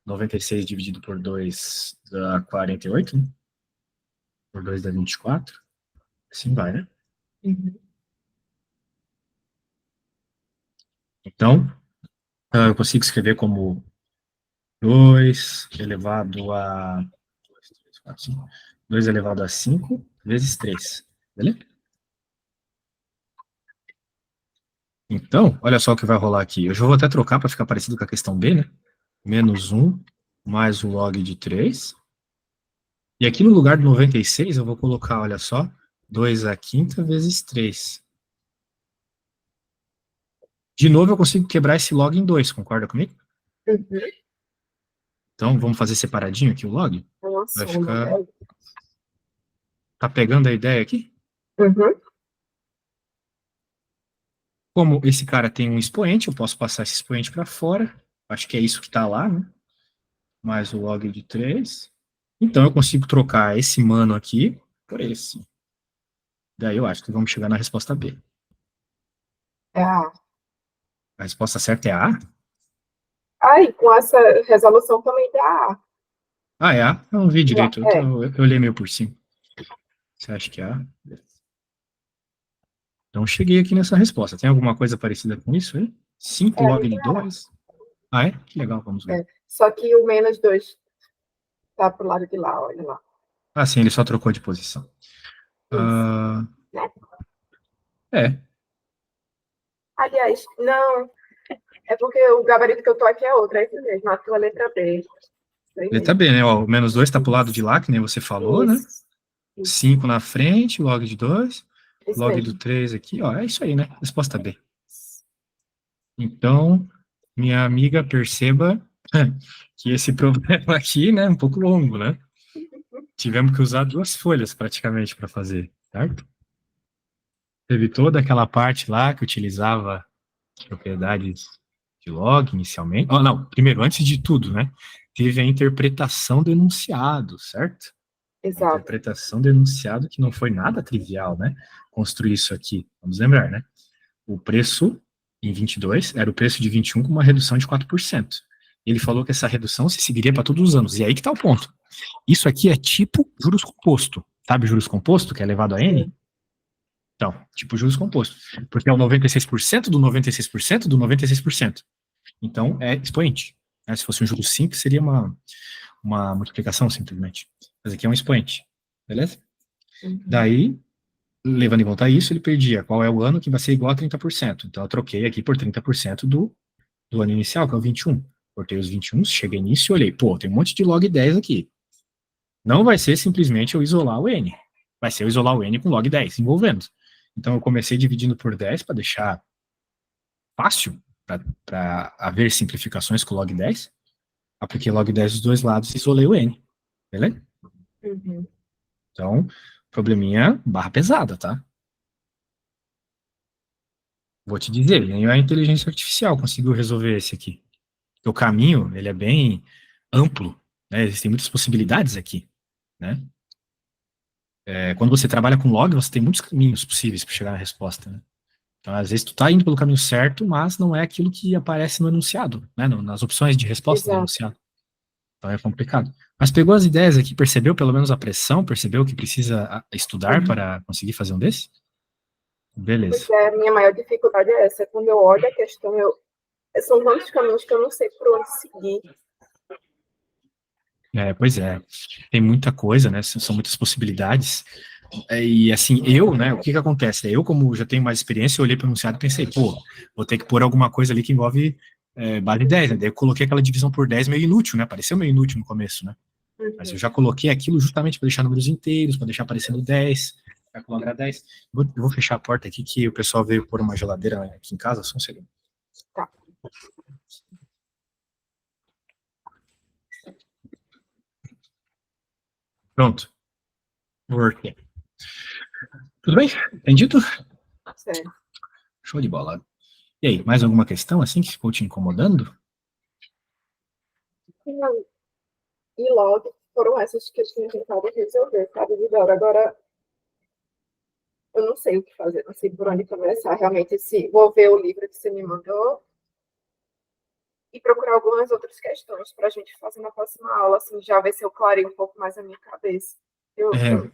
96 dividido por 2 dá 48, né? Por 2 dá 24, assim vai, né? Uhum. Então, eu consigo escrever como 2 elevado a 2, 3, 4, 5. 2 elevado a 5 vezes 3. Beleza? Então, olha só o que vai rolar aqui. Eu já vou até trocar para ficar parecido com a questão B, né? -1 mais o log de 3. E aqui no lugar do 96, eu vou colocar, olha só, 2 à quinta vezes 3. De novo, eu consigo quebrar esse log em 2, concorda comigo? Uhum. Então, vamos fazer separadinho aqui o log? É uma Vai soma, ficar... né? Tá pegando a ideia aqui? Uhum. Como esse cara tem um expoente, eu posso passar esse expoente para fora. Acho que é isso que está lá, né? Mais o log de 3. Então, eu consigo trocar esse mano aqui por esse. Daí eu acho que vamos chegar na resposta B. É a. A resposta certa é A? Aí, com essa resolução também dá A. Ah, é A? Eu não vi direito, É. eu li meio por cima. Você acha que é A? Então, cheguei aqui nessa resposta. Tem alguma coisa parecida com isso aí? 5 É, log de 2? Ah, é? Que legal, vamos ver. é. Só que o -2 tá pro lado de lá, olha lá. Ah, sim, ele só trocou de posição. Isso. Ah, Né? é, Aliás, não, é porque o gabarito que eu tô aqui é outro, é isso mesmo, a tua letra B. Isso aí ele tá mesmo. bem, né? Ó, o -2 tá pro lado de Isso. lá, que nem você falou, né? Isso. Isso, 5 na frente, log de 2, isso log do mesmo. 3 aqui, ó, é isso aí, né? Resposta B. Então, minha amiga, perceba que esse problema aqui, né, é um pouco longo, né? Tivemos que usar 2 folhas praticamente para fazer, certo? Teve toda aquela parte lá que utilizava as propriedades de log inicialmente. Oh, não, primeiro, antes de tudo, né? Teve a interpretação do enunciado, certo? A Exato. interpretação do enunciado que não foi nada trivial, né? Construir isso aqui. Vamos lembrar, né? O preço em 22 era o preço de 21 com uma redução de 4%. Ele falou que essa redução se seguiria para todos os anos. E aí que está o ponto. Isso aqui é tipo juros composto. Sabe juros composto, que é elevado a N? Sim, Então, tipo juros composto. Porque é o 96% do 96% do 96%. Então, é expoente. Né? Se fosse um juros simples, seria uma multiplicação, simplesmente. Mas aqui é um expoente. Beleza? uhum, Daí, levando em conta isso, ele perdia qual é o ano que vai ser igual a 30%. Então, eu troquei aqui por 30% do ano inicial, que é o 21. Cortei os 21, cheguei nisso e olhei, pô, tem um monte de log 10 aqui. Não vai ser simplesmente eu isolar o N. Vai ser eu isolar o N com log 10 envolvendo. Então, eu comecei dividindo por 10 para deixar fácil, para haver simplificações com log 10. Apliquei log 10 dos dois lados e isolei o N. Beleza? uhum. Então, probleminha barra pesada, tá? Vou te dizer, nem a inteligência artificial conseguiu resolver esse aqui. Porque o caminho, ele é bem amplo, né? Existem muitas possibilidades aqui, né? Quando você trabalha com log, você tem muitos caminhos possíveis para chegar na resposta, né? Então, às vezes, tu tá indo pelo caminho certo, mas não é aquilo que aparece no enunciado, né? Nas opções de resposta do Exato. enunciado. Então, é complicado. Mas pegou as ideias aqui, percebeu pelo menos a pressão, percebeu que precisa estudar Uhum. para conseguir fazer um desse? Pois Beleza. é, a minha maior dificuldade é essa. Quando eu olho a questão, são tantos caminhos que eu não sei por onde seguir. Pois é, tem muita coisa, né? São muitas possibilidades. E assim, eu, né? O que que acontece? Eu, como já tenho mais experiência, eu olhei para o enunciado e pensei, pô, vou ter que pôr alguma coisa ali que envolve base 10, né? Daí eu coloquei aquela divisão por 10 meio inútil, né? Pareceu meio inútil no começo, né? Mas eu Uhum. já coloquei aquilo justamente para deixar números inteiros, para deixar aparecendo 10, para colocar 10. Eu vou fechar a porta aqui que o pessoal veio pôr uma geladeira aqui em casa, só um segundo. Tá, Pronto. Working. Tudo bem? Entendido? certo. Show de bola. E aí, mais alguma questão assim que ficou te incomodando? E logo foram essas que eu tinha tentado resolver, sabe, Vidora? Agora eu não sei o que fazer, não sei por onde começar. Realmente, se vou ver o livro que você me mandou e procurar algumas outras questões para a gente fazer na próxima aula, assim, já ver se eu clareio um pouco mais a minha cabeça. Eu É,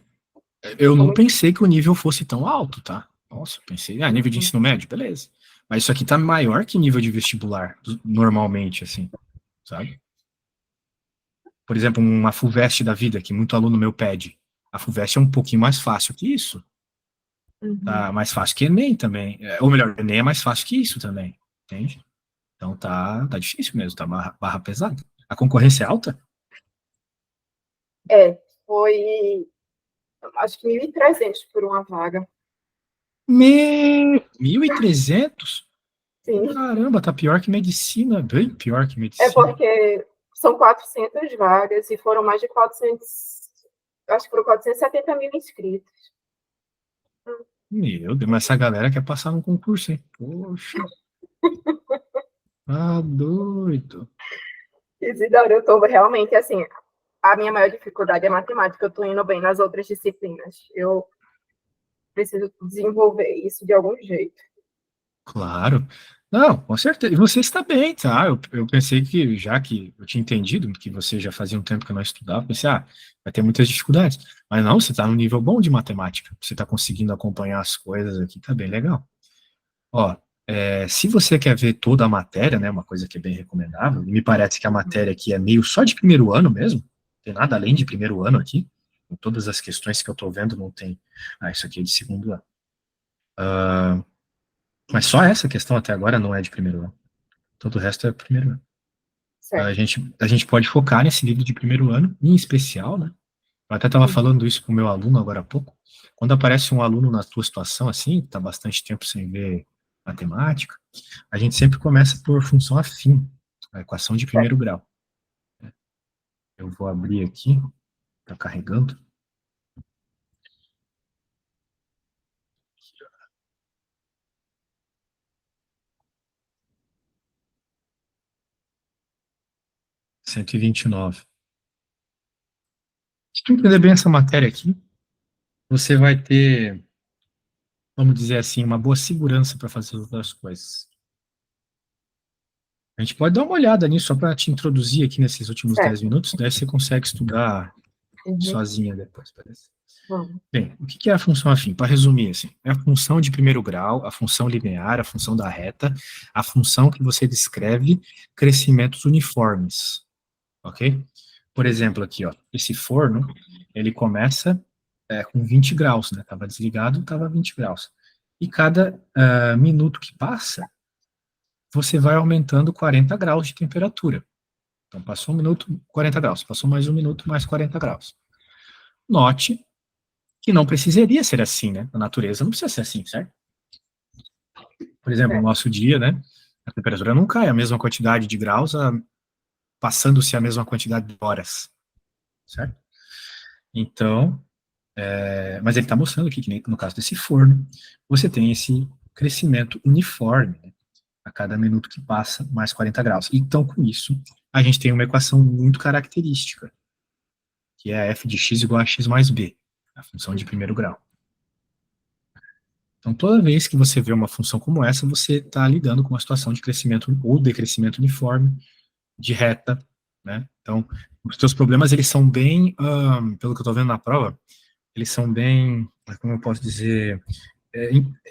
eu tô não muito. pensei que o nível fosse tão alto, tá? Nossa, eu pensei, nível de Uhum. ensino médio, beleza. Mas isso aqui tá maior que nível de vestibular, normalmente, assim, sabe? Por exemplo, uma FUVEST da vida, que muito aluno meu pede. A FUVEST é um pouquinho mais fácil que isso. Uhum. Tá mais fácil que Enem também. Ou melhor, Enem é mais fácil que isso também, entende? Então tá difícil mesmo, tá barra pesada. A concorrência é alta? Foi acho que 1.300 por uma vaga. 1.300. Sim, Caramba, tá pior que medicina, bem pior que é medicina. porque são 400 vagas e foram mais de 400, acho que foram 470 mil inscritos. Meu Deus, mas essa galera quer passar no concurso, hein? Poxa, tá doido. Isidoro, eu estou realmente assim, a minha maior dificuldade é matemática, eu estou indo bem nas outras disciplinas. Eu preciso desenvolver isso de algum jeito. Claro. Não, com certeza. E você está bem, tá? Eu pensei que, já que eu tinha entendido que você já fazia um tempo que não estudava, pensei, vai ter muitas dificuldades. Mas não, você está num nível bom de matemática. Você está conseguindo acompanhar as coisas aqui, tá bem legal. Ó, se você quer ver toda a matéria, né, uma coisa que é bem recomendável, e me parece que a matéria aqui é meio só de primeiro ano mesmo, não tem nada além de primeiro ano aqui, com todas as questões que eu estou vendo, não tem. Isso aqui é de segundo ano. Mas só essa questão até agora não é de primeiro ano. Todo o resto é primeiro ano. A Certo. gente, a gente pode focar nesse livro de primeiro ano, em especial, né? Eu até estava falando isso com o meu aluno agora há pouco. Quando aparece um aluno na tua situação assim, está bastante tempo sem ver matemática, a gente sempre começa por função afim, a equação de primeiro grau. Eu vou abrir aqui, está carregando. Cento e vinte e nove. Se tu entender bem essa matéria aqui, você vai ter, vamos dizer assim, uma boa segurança para fazer as outras coisas. A gente pode dar uma olhada nisso só para te introduzir aqui nesses últimos 10 minutos, daí você consegue estudar sozinha depois, parece. Bem, o que é a função afim? Para resumir, assim, é a função de primeiro grau, a função linear, a função da reta, a função que você descreve crescimentos uniformes, ok? Por exemplo, aqui, ó, esse forno, ele começa com 20 graus, né? Estava desligado, estava 20 graus. E cada minuto que passa, você vai aumentando 40 graus de temperatura. Então, passou um minuto, 40 graus. Passou mais um minuto, mais 40 graus. Note que não precisaria ser assim, né? A natureza não precisa ser assim, certo? Por exemplo, no nosso dia, né? A temperatura não cai a mesma quantidade de graus, passando-se a mesma quantidade de horas, certo? Então, mas ele está mostrando aqui que nem no caso desse forno, você tem esse crescimento uniforme, né? A cada minuto que passa, mais 40 graus. Então, com isso, a gente tem uma equação muito característica, que é f de x igual a x mais b, a função de primeiro grau. Então, toda vez que você vê uma função como essa, você está lidando com uma situação de crescimento ou decrescimento uniforme, de reta, né? Então, os seus problemas, eles são bem, pelo que eu estou vendo na prova, eles são bem, como eu posso dizer,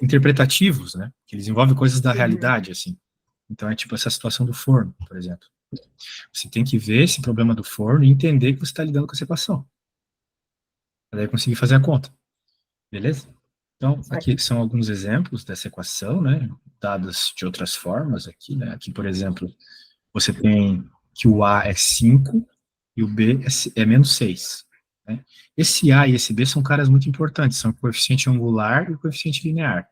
interpretativos, né? Que eles envolvem coisas da realidade, assim. Então, é tipo essa situação do forno, por exemplo. Você tem que ver esse problema do forno e entender que você está lidando com essa equação. Para daí conseguir fazer a conta. Beleza? Então, aqui são alguns exemplos dessa equação, né? Dadas de outras formas aqui, né? Aqui, por exemplo, você tem que o A é 5 e o B é menos 6. Né? Esse A e esse B são caras muito importantes, são o coeficiente angular e o coeficiente linear.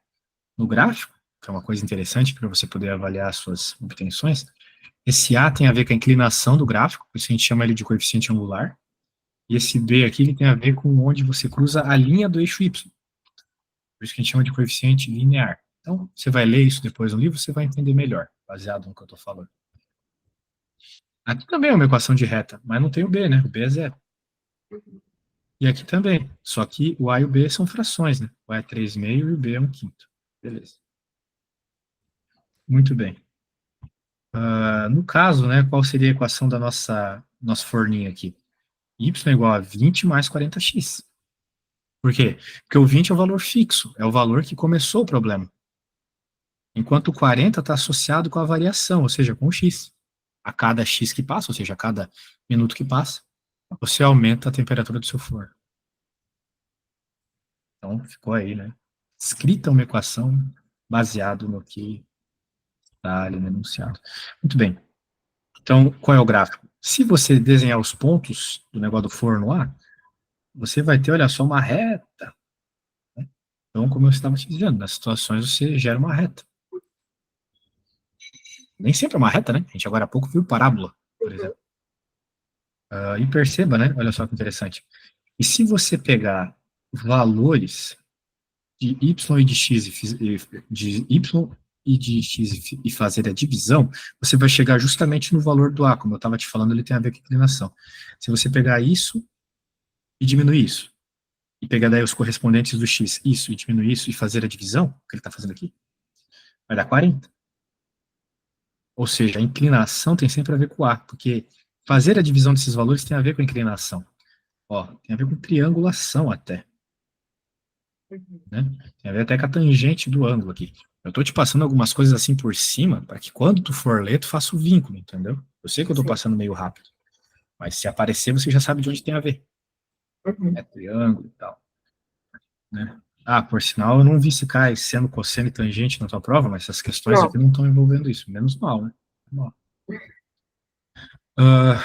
No gráfico, que é uma coisa interessante para você poder avaliar as suas obtenções, esse A tem a ver com a inclinação do gráfico, por isso a gente chama ele de coeficiente angular, e esse B aqui ele tem a ver com onde você cruza a linha do eixo Y, por isso que a gente chama de coeficiente linear. Então, você vai ler isso depois no livro, você vai entender melhor, baseado no que eu estou falando. Aqui também é uma equação de reta, mas não tem o B, né? O B é zero. E aqui também, só que o A e o B são frações, né? O A é 3,5 e o B é 1/5. Beleza. Muito bem. No caso, né, qual seria a equação da nosso forninho aqui? Y é igual a 20 mais 40x. Por quê? Porque o 20 é o valor fixo, é o valor que começou o problema. Enquanto o 40 está associado com a variação, ou seja, com o x. A cada x que passa, ou seja, a cada minuto que passa, você aumenta a temperatura do seu forno. Então, ficou aí, né? Escrita uma equação baseado no que está ali no enunciado. Muito bem. Então, qual é o gráfico? Se você desenhar os pontos do negócio do forno lá, você vai ter, olha só, uma reta. Né? Então, como eu estava te dizendo, nas situações você gera uma reta. Nem sempre é uma reta, né? A gente agora há pouco viu parábola, por exemplo. E perceba, né? Olha só que interessante. E se você pegar valores de y e de x de y e de x e fazer a divisão, você vai chegar justamente no valor do a, como eu estava te falando, ele tem a ver com a inclinação. Se você pegar isso e diminuir isso, e pegar daí os correspondentes do x, isso, e diminuir isso, e fazer a divisão, que ele está fazendo aqui, vai dar 40. Ou seja, a inclinação tem sempre a ver com o a, porque fazer a divisão desses valores tem a ver com a inclinação. Ó, tem a ver com triangulação até. Né? Tem a ver até com a tangente do ângulo aqui. Eu estou te passando algumas coisas assim por cima, para que quando tu for ler, tu faça o vínculo, entendeu? Eu sei que eu estou passando meio rápido, mas se aparecer, você já sabe de onde tem a ver. É triângulo e tal. Né? Por sinal, eu não vi se cai seno, cosseno e tangente na tua prova, mas essas questões aqui não estão envolvendo isso. Menos mal, né? Mal.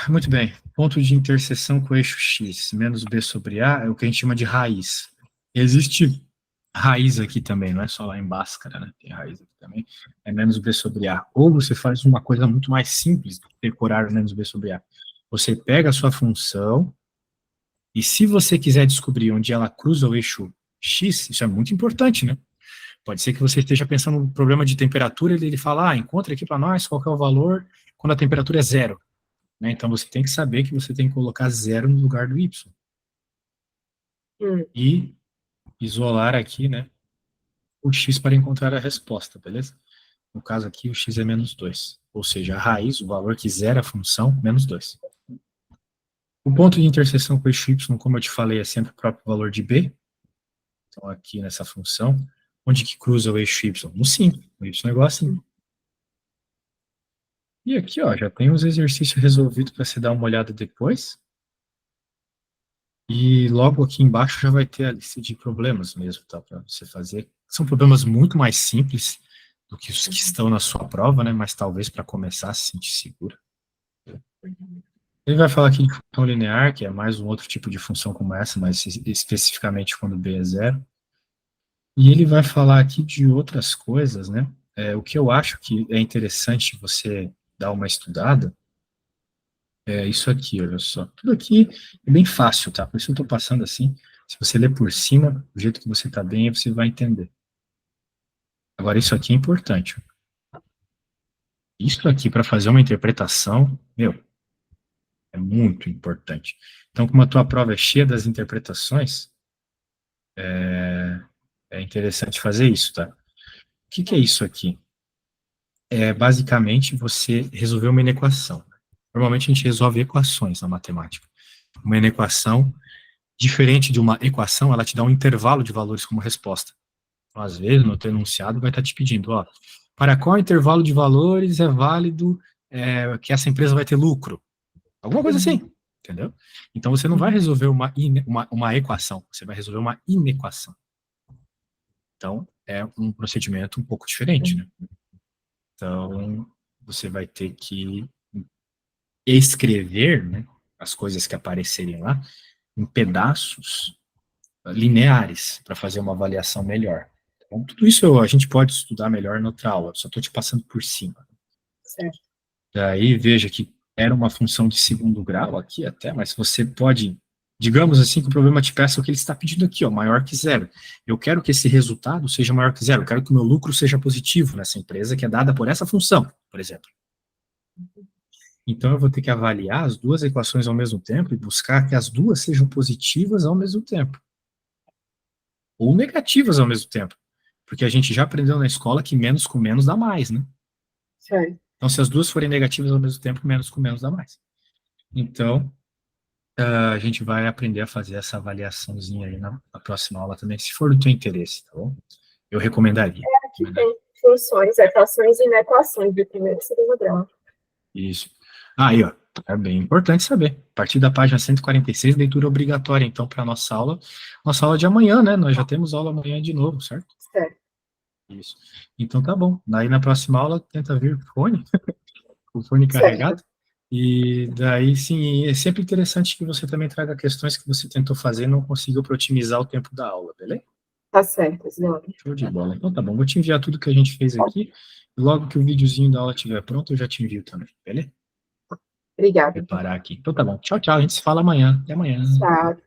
Muito bem. Ponto de interseção com o eixo X, menos B sobre A, é o que a gente chama de raiz. Existe raiz aqui também, não é só lá em Bhaskara, né? Tem raiz aqui também. É menos B sobre A. Ou você faz uma coisa muito mais simples do que decorar menos B sobre A. Você pega a sua função e se você quiser descobrir onde ela cruza o eixo X, isso é muito importante, né? Pode ser que você esteja pensando no problema de temperatura e ele fala, encontre aqui para nós qual que é o valor quando a temperatura é zero. Né? Então, você tem que saber que você tem que colocar zero no lugar do y. E isolar aqui, né, o x para encontrar a resposta, beleza? No caso aqui, o x é menos 2. Ou seja, a raiz, o valor que zera a função, menos 2. O ponto de interseção com o eixo y, como eu te falei, é sempre o próprio valor de b. Então, aqui nessa função, onde que cruza o eixo y? No 5. O y é igual a 5. E aqui, ó, já tem os exercícios resolvidos para você dar uma olhada depois. E logo aqui embaixo já vai ter a lista de problemas mesmo, tá, para você fazer. São problemas muito mais simples do que os que estão na sua prova, né, mas talvez para começar se sentir segura. Ele vai falar aqui de função linear, que é mais um outro tipo de função como essa, mas especificamente quando b é zero. E ele vai falar aqui de outras coisas, né, o que eu acho que é interessante você dar uma estudada, é isso aqui, olha só. Tudo aqui é bem fácil, tá? Por isso eu estou passando assim. Se você ler por cima, do jeito que você está bem, você vai entender. Agora, isso aqui é importante. Isso aqui, para fazer uma interpretação, é muito importante. Então, como a tua prova é cheia das interpretações, é interessante fazer isso, tá? O que é isso aqui? É basicamente você resolver uma inequação. Normalmente a gente resolve equações na matemática. Uma inequação, diferente de uma equação, ela te dá um intervalo de valores como resposta. Então, às vezes, no teu enunciado vai estar te pedindo, para qual intervalo de valores é válido que essa empresa vai ter lucro? Alguma coisa assim, entendeu? Então, você não vai resolver uma equação, você vai resolver uma inequação. Então, é um procedimento um pouco diferente, né? Então, você vai ter que escrever, né, as coisas que aparecerem lá em pedaços lineares para fazer uma avaliação melhor. Então, tudo isso a gente pode estudar melhor na outra aula, só estou te passando por cima. Certo. Daí, veja que era uma função de segundo grau aqui até, mas você pode, digamos assim, que o problema te peça o que ele está pedindo aqui, maior que zero. Eu quero que esse resultado seja maior que zero, eu quero que o meu lucro seja positivo nessa empresa que é dada por essa função, por exemplo. Então, eu vou ter que avaliar as duas equações ao mesmo tempo e buscar que as duas sejam positivas ao mesmo tempo. Ou negativas ao mesmo tempo. Porque a gente já aprendeu na escola que menos com menos dá mais, né? Certo. Então, se as duas forem negativas ao mesmo tempo, menos com menos dá mais. Então, a gente vai aprender a fazer essa avaliaçãozinha aí na próxima aula também, se for do teu interesse, tá bom? Eu recomendaria. Aqui tem funções, equações e inequações de primeiro e segundo grau. Isso. Aí, ó, é bem importante saber. A partir da página 146, leitura obrigatória, então, para a nossa aula de amanhã, né? Nós já temos aula amanhã de novo, certo? Certo. Isso. Então, tá bom. Daí, na próxima aula, tenta vir com o fone carregado. Certo. E daí, sim, é sempre interessante que você também traga questões que você tentou fazer e não conseguiu para otimizar o tempo da aula, beleza? Tá certo, Zé. Show de bola. Então, tá bom. Vou te enviar tudo que a gente fez aqui. E logo que o videozinho da aula estiver pronto, eu já te envio também, beleza? Obrigada. Vou preparar aqui. Então, tá bom. Tchau, tchau. A gente se fala amanhã. Até amanhã. Tchau.